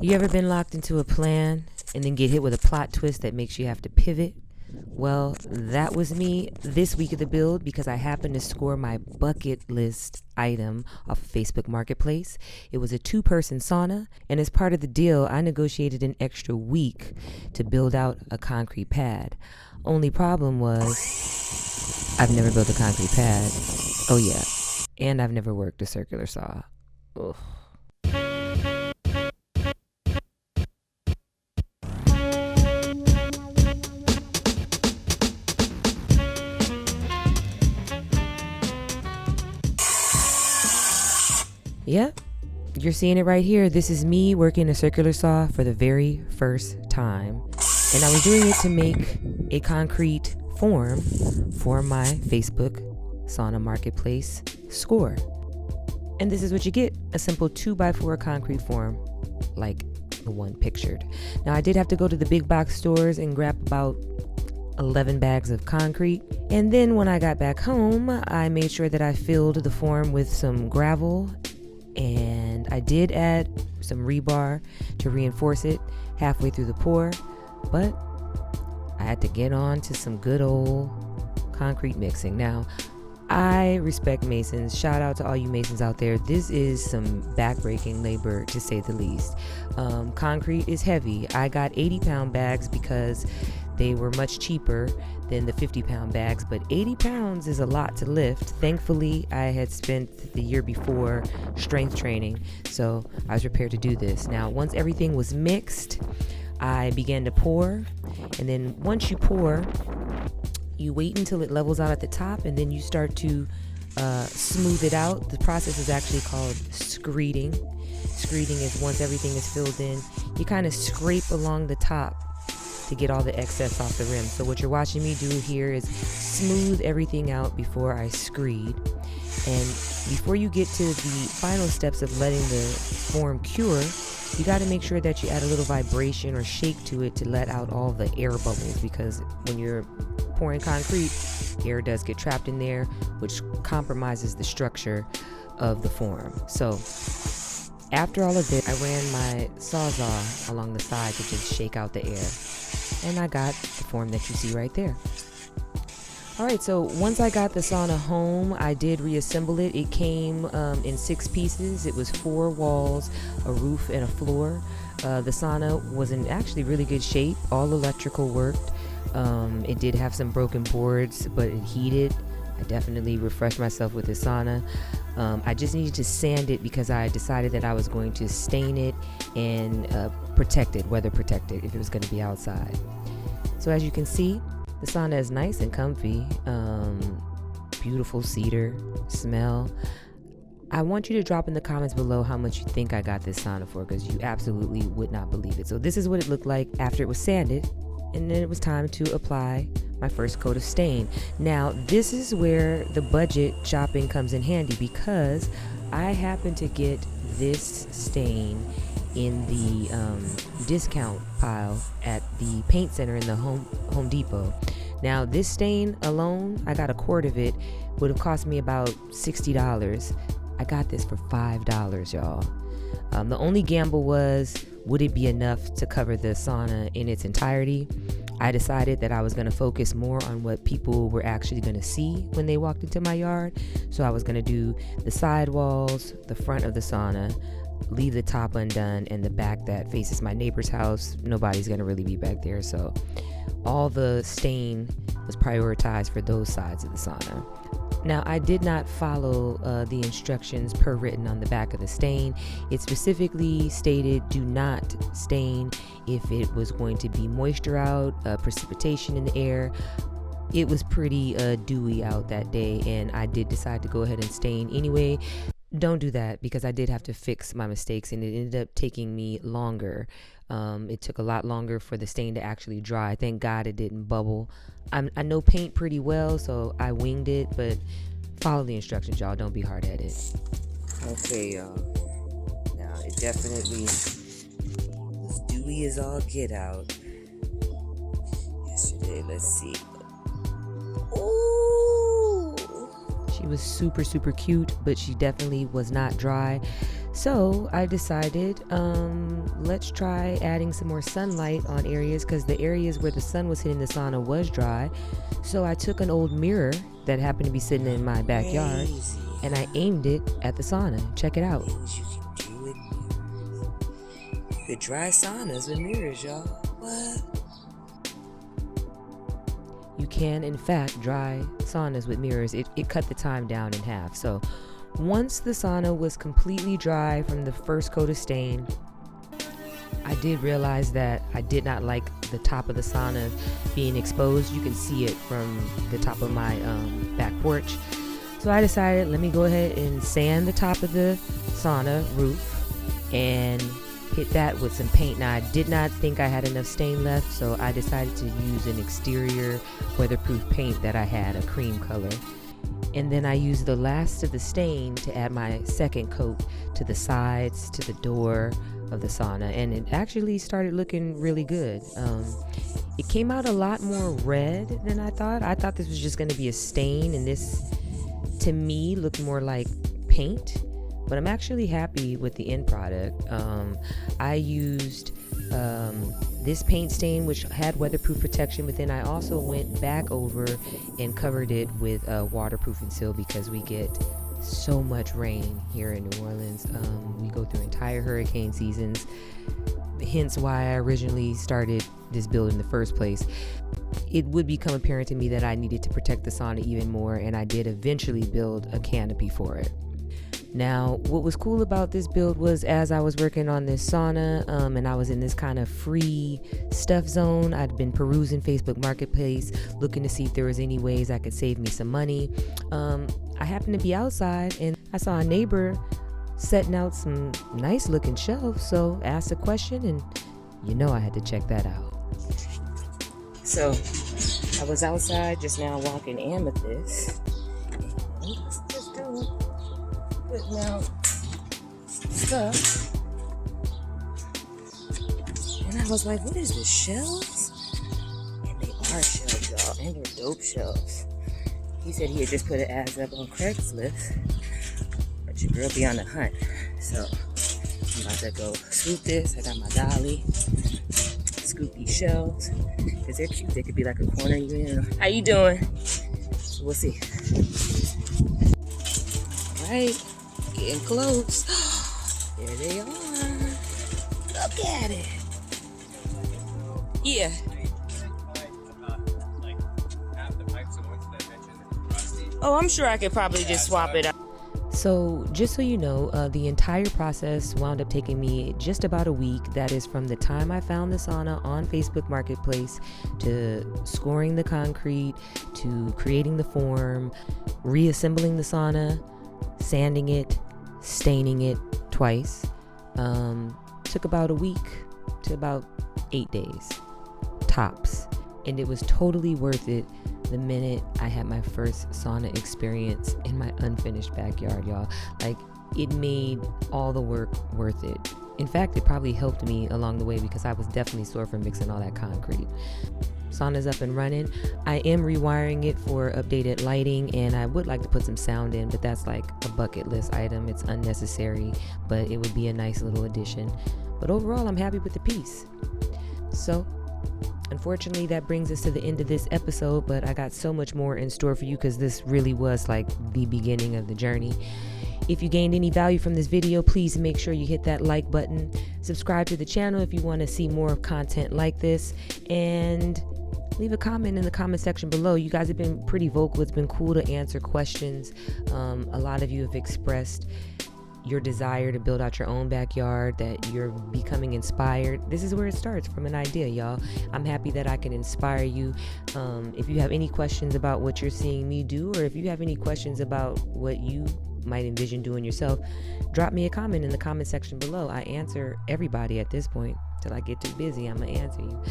You ever been locked into a plan and then get hit with a plot twist that makes you have to pivot? Well, that was me this week of the build because I happened to score my bucket list item off of Facebook Marketplace. It was a 2-person sauna, and as part of the deal, I negotiated an extra week to build out a concrete pad. Only problem was I've never built a concrete pad. Oh yeah, and I've never worked a circular saw. Ugh. Yep, you're seeing it right here. This is me working a circular saw for the very first time. And I was doing it to make a concrete form for my Facebook Sauna Marketplace score. And this is what you get, a simple 2x4 concrete form like the one pictured. Now I did have to go to the big box stores and grab about 11 bags of concrete. And then when I got back home, I made sure that I filled the form with some gravel, and I did add some rebar to reinforce it halfway through the pour, but I had to get on to some good old concrete mixing. Now, I respect masons. Shout out to all you masons out there. This is some backbreaking labor, to say the least. Concrete is heavy. I got 80-pound bags because they were much cheaper than the 50-pound bags, but 80 pounds is a lot to lift. Thankfully, I had spent the year before strength training, so I was prepared to do this. Now, once everything was mixed, I began to pour, and then once you pour, you wait until it levels out at the top, and then you start to smooth it out. The process is actually called screeding. Screeding is once everything is filled in, you kind of scrape along the top to get all the excess off the rim. So what you're watching me do here is smooth everything out before I screed. And before you get to the final steps of letting the form cure, you got to make sure that you add a little vibration or shake to it to let out all the air bubbles, because when you're pouring concrete, air does get trapped in there, which compromises the structure of the form. So after all of this, I ran my Sawzall along the side to just shake out the air. And I got the form that you see right there. Alright, so once I got the sauna home, I did reassemble it. It came in 6 pieces. It was 4 walls, a roof, and a floor. The sauna was in actually really good shape. All electrical worked. It did have some broken boards, but it heated. I definitely refreshed myself with the sauna. I just needed to sand it because I decided that I was going to stain it and weather protected if it was going to be outside. So as you can see, the sauna is nice and comfy. Beautiful cedar smell. I want you to drop in the comments below how much you think I got this sauna for, because you absolutely would not believe it. So this is what it looked like after it was sanded, and then it was time to apply my first coat of stain. Now, this is where the budget shopping comes in handy, because I happen to get this stain in the discount pile at the paint center in the Home Depot. Now, this stain alone, I got a quart of it, would have cost me about $60. I got this for $5, y'all. The only gamble was, would it be enough to cover the sauna in its entirety? I decided that I was going to focus more on what people were actually going to see when they walked into my yard. So I was going to do the side walls, the front of the sauna, leave the top undone, and the back that faces my neighbor's house. Nobody's going to really be back there. So all the stain was prioritized for those sides of the sauna. Now, I did not follow the instructions per written on the back of the stain. It specifically stated do not stain if it was going to be moisture out, precipitation in the air. It was pretty dewy out that day, and I did decide to go ahead and stain anyway. Don't do that, because I did have to fix my mistakes, and it ended up taking me longer. It took a lot longer for the stain to actually dry. Thank God it didn't bubble. I know paint pretty well, so I winged it, but follow the instructions, y'all. Don't be hard-headed. Okay, y'all. Now, it definitely was dewy as all get out yesterday. Let's see. Ooh! She was super, super cute, but she definitely was not dry. So I decided, let's try adding some more sunlight on areas, because the areas where the sun was hitting the sauna was dry. So I took an old mirror that happened to be sitting in my backyard, and I aimed it at the sauna. Check it out. Things you can do with mirrors. You could dry saunas with mirrors, y'all. What? You can, in fact, dry saunas with mirrors. It cut the time down in half. So once the sauna was completely dry from the first coat of stain, I did realize that I did not like the top of the sauna being exposed. You can see it from the top of my back porch. So I decided, let me go ahead and sand the top of the sauna roof and hit that with some paint. Now, I did not think I had enough stain left, so I decided to use an exterior weatherproof paint that I had, a cream color. And then I used the last of the stain to add my second coat to the sides, to the door of the sauna, and it actually started looking really good. It came out a lot more red than I thought. I thought this was just going to be a stain, and this, to me, looked more like paint. But I'm actually happy with the end product. I used this paint stain, which had weatherproof protection, but then I also went back over and covered it with waterproofing seal, because we get so much rain here in New Orleans. We go through entire hurricane seasons, hence why I originally started this build in the first place. It would become apparent to me that I needed to protect the sauna even more, and I did eventually build a canopy for it. Now, what was cool about this build was, as I was working on this sauna, and I was in this kind of free stuff zone, I'd been perusing Facebook Marketplace, looking to see if there was any ways I could save me some money. I happened to be outside, and I saw a neighbor setting out some nice looking shelves, so I asked a question, and you know I had to check that out. So, I was outside just now walking Amethyst, and let's do it. Putting out stuff, and I was like, what is this, shelves? And they are shelves, y'all, and they're dope shelves. He said he had just put an ad up on Craigslist, but your girl be on the hunt. So I'm about to go swoop this. I got my dolly, scoop these shelves, because they're cute. They could be like a corner unit. How you doing? So we'll see. All right. Getting close. There they are. Look at it. Yeah. Oh, I'm sure I could probably just swap it out. So, just so you know, the entire process wound up taking me just about a week. That is from the time I found the sauna on Facebook Marketplace, to scoring the concrete, to creating the form, reassembling the sauna, sanding it, staining it twice. Took about a week to about 8 days tops, and it was totally worth it the minute I had my first sauna experience in my unfinished backyard, y'all. Like, it made all the work worth it. In fact, it probably helped me along the way, because I was definitely sore from mixing all that concrete. Sauna's up and running. I am rewiring it for updated lighting, and I would like to put some sound in, but that's like a bucket list item. It's unnecessary, but it would be a nice little addition. But overall, I'm happy with the piece. So, unfortunately, that brings us to the end of this episode, but I got so much more in store for you, because this really was like the beginning of the journey. If you gained any value from this video, please make sure you hit that like button. Subscribe to the channel if you want to see more content like this, and leave a comment in the comment section below. You guys have been pretty vocal. It's been cool to answer questions. A lot of you have expressed your desire to build out your own backyard, that you're becoming inspired. This is where it starts, from an idea, y'all. I'm happy that I can inspire you. If you have any questions about what you're seeing me do, or if you have any questions about what you might envision doing yourself, drop me a comment in the comment section below. I answer everybody at this point. Till I get too busy, I'm gonna answer you.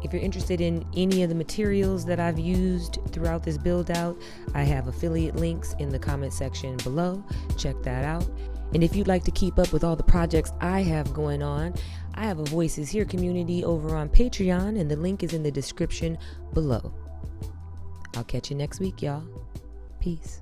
If you're interested in any of the materials that I've used throughout this build out, I have affiliate links in the comment section below. Check that out. And if you'd like to keep up with all the projects I have going on, I have a Voices Here community over on Patreon, and the link is in the description below. I'll catch you next week, y'all. Peace.